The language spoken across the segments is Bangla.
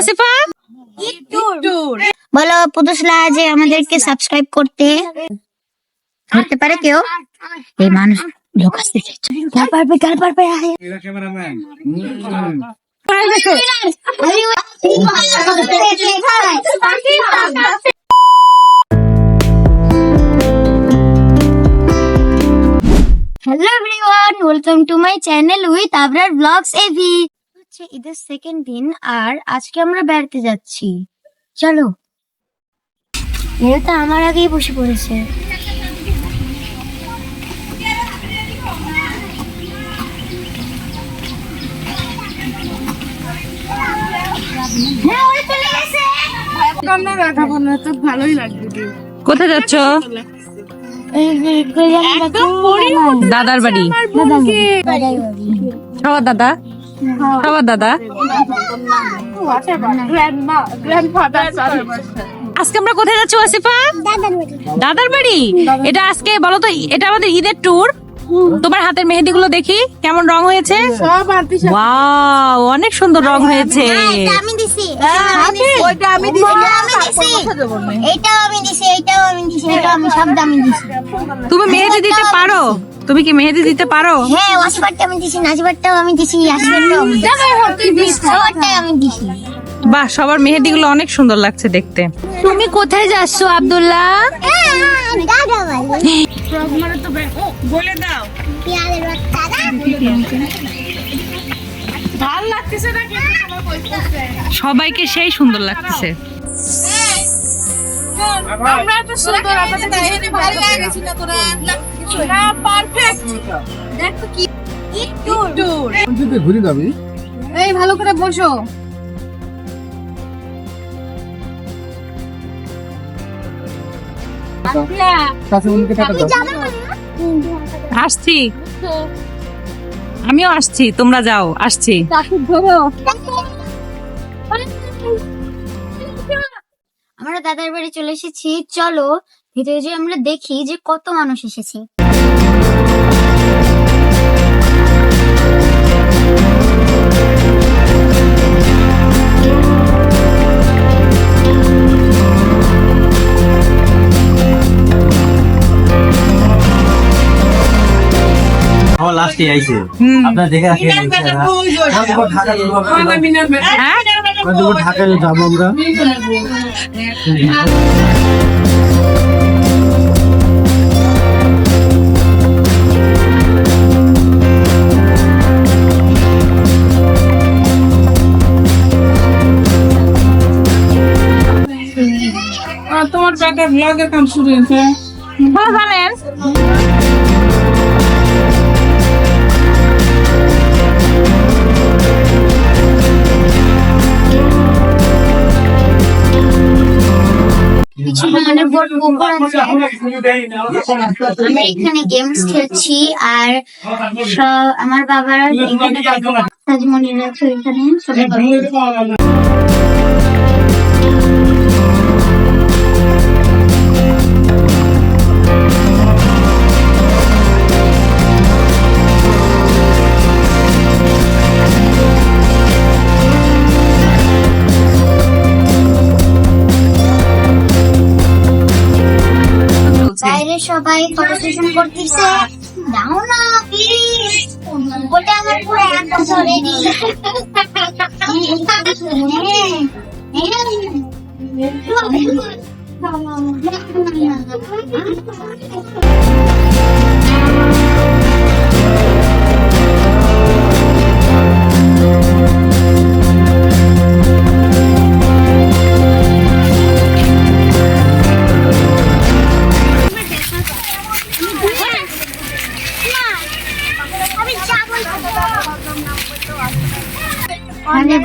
আসিফা? বলো পুতুসলা যে আমাদেরকে সাবস্ক্রাইব করতে পারে কেউ? এই মানুষ লোক আসতে গাল পারবে hello everyone, welcome to my channel with Abrar blogs এভি। হচ্ছে ঈদের সেকেন্ড দিন আর আজকে আমরা বেড়াতে যাচ্ছি। চলো। এরা তো আমার আগেই বসে পড়েছে। ভালোই লাগবে। কোথায় যাচ্ছ? দাদার বাড়ি। সবার দাদা আজকে আমরা কোথায় যাচ্ছি আসিফা? দাদার বাড়ি। এটা আজকে বলো তো, এটা আমাদের ঈদের ট্যুর। তোমার হাতের মেহেদি গুলো দেখি কেমন রং হয়েছে। ওয়াও, অনেক সুন্দর রং হয়েছে। তুমি মেহেদি দিতে পারো? তুমি কি মেহেদি দিতে পারো? হ্যাঁ, ওয়াসিফারটা আমি দিছি, নাজিবারটাও আমি দিছি, ইয়াসমিনটাও আমি দিছি। বাহ, সবার মেহেদি গুলো অনেক সুন্দর লাগছে দেখতে। তুমি কোথায় যাচ্ছো আব্দুল্লাহ? বলে দাও। সবাইকে সেই সুন্দর লাগতেছে। এই ভালো করে বসো। আসছি, আমিও আসছি, তোমরা যাও। আসছি। আমরা দাদার বাড়ি চলে এসেছি। চলো ভিতরে যে আমরা দেখি যে কত মানুষ এসেছে। লাস্টে আইছে আপনারা দেখে রাখেন। ঢাকায় যাবো আমরা। তোমার ব্যাটার ব্লগের কাম শুরু হয়েছে। জানেন আমরা এখানে গেমস খেলছি আর আমার বাবারা এখানে সাজমনির আছে এখানে সবাই। বাইরে সবাই ফটো সেশন করতেছে। দাও না প্লিজ, ওটা আমার পুরো এক বছর রেডি।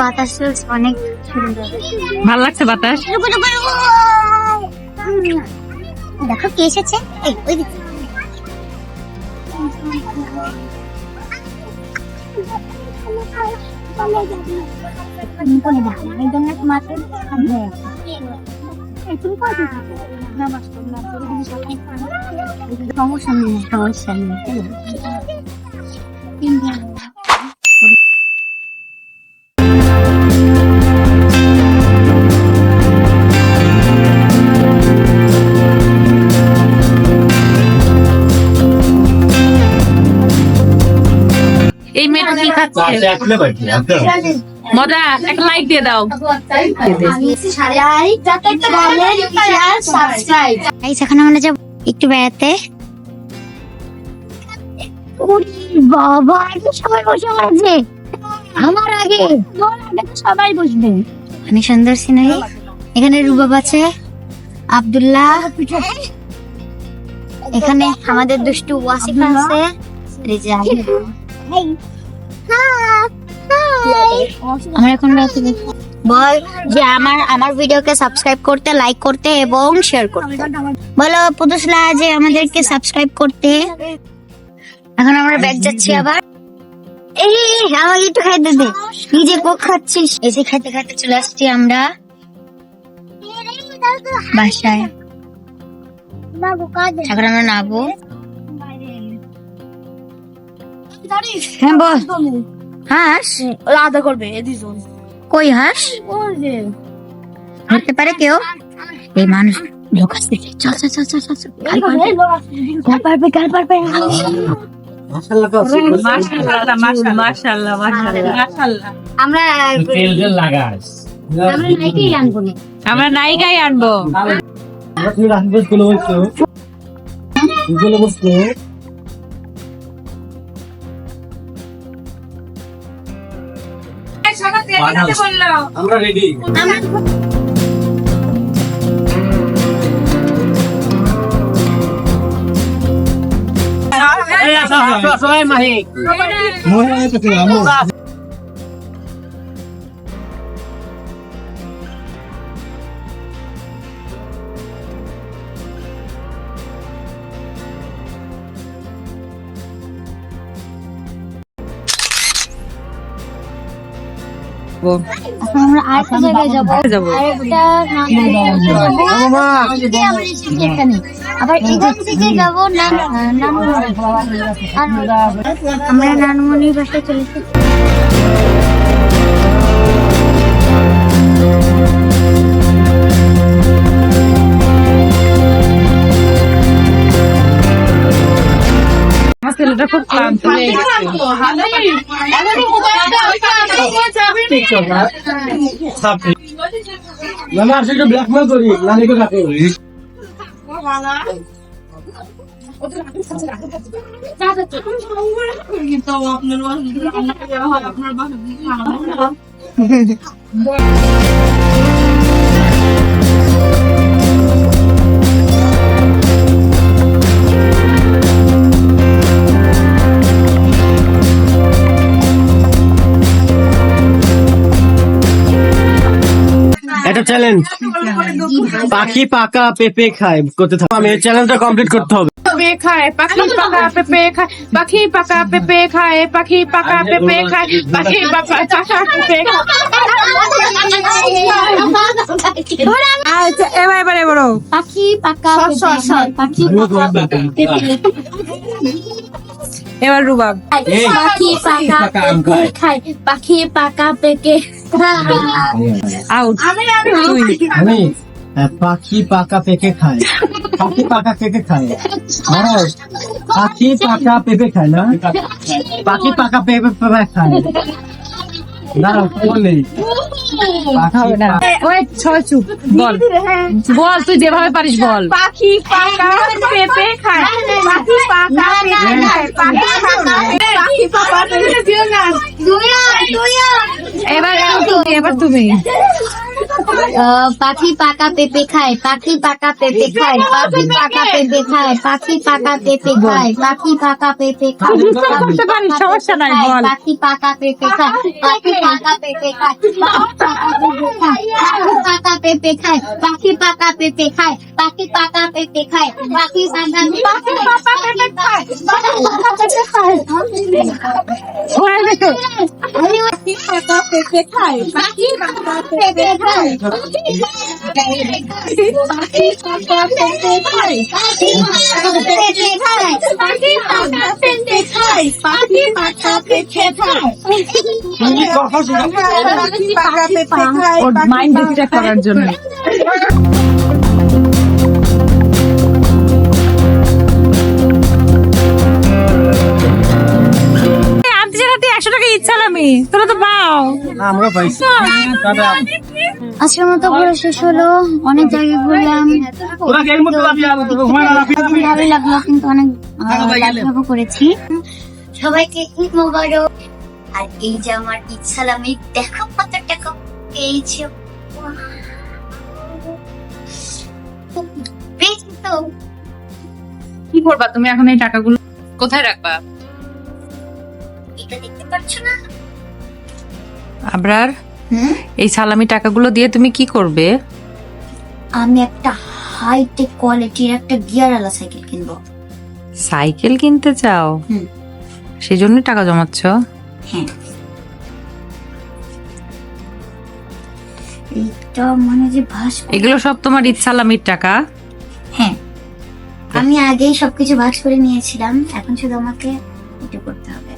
বাতাস চলছে অনেক সুন্দর, ভালো লাগছে বাতাস। দেখো কে এসেছে। সমস্যা নেই। এই মেয়েটা কি খাচ্ছে? মজা, একটা লাইক দিয়ে দাও। এখানে আমরা যাবো একটু বেড়াতে। বাবা, সবাই বসে পড়েছে আমার আগে, তোর আগে তো সবাই বসবে। অনেক সুন্দর সিনারি। এখানে রুবাব আছে, আব্দুল্লাহ, এখানে আমাদের দুষ্টু ওয়াসিফ আছে, রেজাল। আমরা এখন বল যে আমার ভিডিওকে সাবস্ক্রাইব করতে, লাইক করতে এবং শেয়ার করতে। বলো পুতুসলা যে আমাদেরকে সাবস্ক্রাইব করতে। এখন আমরা ব্যাগ যাচ্ছি আবার। এই আমাকে একটু খাইতে দে, নিজে কোক খাচ্ছিস। এসে খাইতে খাইতে চলে আসছি আমরা বাসায়। এখন আমরা নাবো। হ্যাঁ বল। হাঁস আদা করবে এদিকে কই হাঁস ধরতে পারে কেউ? এই মানুষ লোক আসছে, চল চল চল চল চল। গাল পারবে গাল পারবে। মাশাআল্লাহ মাশাআল্লাহ মাশাআল্লাহ। আমরা নাইকেই আনবো না, আমরা নায়িকাই আনবো। আমরা রেডি। আমরা আরেকটা জায়গায় যাবো। যাবো। আরেকটা আমরা এসেছি এখানে। আবার এখান থেকে যাবো আমরা নানমনির বাসায় চলে এসেছি। আমার ছেলেটা খুব ক্লান্ত হয়ে গেছে। ব্ল্যাকমেল করি নানিকে ডাকে। এটা চ্যালেঞ্জ, পাখি পাকা পেঁপে খায় করতে থাকো। আমি এই চ্যালেঞ্জটা কমপ্লিট করতে হবে। পেঁপে খায় পাখি পাকা পেঁপে খায়, পাখি পাকা পেঁপে খায়, পাখি পাকা পেঁপে খায়, পাখি পাকা পেঁপে খায়। আচ্ছা এবারে বলো। পাখি পাকা পেঁপে খায়, পাখি পাকা পেঁপে এবার রুবাব। পাখি পাকা পেঁপে খায়, পাখি পাকা পেঁপে আউট। তুই আমি পাখি পাকা পেঁপে খায়, পাখি পাকা পেঁপে খায়, পাখি পাকা পেঁপে খায় না, পাখি পাকা পেঁপে খায়। দাঁড়াও বলি হবে না। ওই ছয় চুপ বল বল, তুই যেভাবে পারিস বল। পাখি পাকা পেঁপে খায়, পাখি পাকা পেঁপে খায়, পাখি পাকা পেঁপে দিও না। এবার তুমি। পাখি পাকা পেঁপে খায়, পাখি পাকা পেঁপে খায়, পাখি পাকা পেঁপে খায়, পাখি পাকা পেঁপে খায়, পাখি পাকা পেঁপে খায়, করতে পারিস, সমস্যা নাই, বল। পাখি পাকা পেঁপে খায়, পাখি পাকা পেঁপে খায়, পাকা পেঁপে খায়, পাখি পাকা পেঁপে খায়, পাখি পাকা পেঁপে খায়, পাখি পাকা পেঁপে খায়, পাকা পেঁপে খায়, পাখি পাকা পেঁপে খায়, পাখি পাকা পেঁপে খায়, পাখি পাকা পেঁপে খায়, পাখি পাকা পেঁপে খায়, পাখি পাকা পেঁপে খায়। পাকা পেঁপে খায়, ওর মাইন্ড ডিস্ট্রাক্ট করার জন্য। আন্তর্জাতিক তোরা তো পাও। আমরা পাইছি দাদা আজকের মতো ঘোরা শেষ হলো, অনেক জায়গায় ঘুরলাম, তোরা গেল মত লাভি আর তো ঘুমায় না লাভি এখন ভালোই লাগলো, কিন্তু অনেক লাভ করেছি। সবাইকে ঈদ মোবারক। আর এই যে আমার ঈদ সালামি, দেখো কত টাকা পেয়েছি। পেয়েছি তো। কি করবা তুমি এখন এই টাকাগুলো? কোথায় রাখবা? এটা দেখতে পাচ্ছ না? আবরার, হুম? এই সালামি টাকাগুলো দিয়ে তুমি কি করবে? আমি একটা হাইটেক কোয়ালিটির একটা গিয়ারওয়ালা সাইকেল কিনবো। সাইকেল কিনতে চাও? হুম। সেই জন্য টাকা জমাচ্ছ? হ্যাঁ। এইটা মানে যে ভাস, এগুলো সব তোমার ঈদ সালামির টাকা? হ্যাঁ আমি আগেই সবকিছু ভাগ করে নিয়েছিলাম, এখন শুধু আমাকে এটা করতে হবে।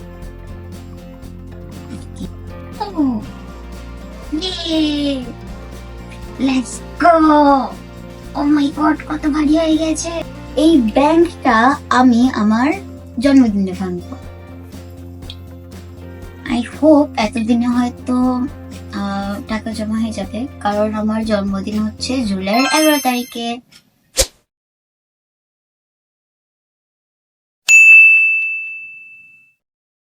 Let's go. O my god, কত ভারী হয়ে গেছে। এই ব্যাংকটা আমি আমার জন্মদিনে ভাঙবো। আই হোপ এতদিনে হয়তো টাকা জমা হয়ে যাবে, কারণ আমার জন্মদিন হচ্ছে জুলাইয়ের 11 তারিখে।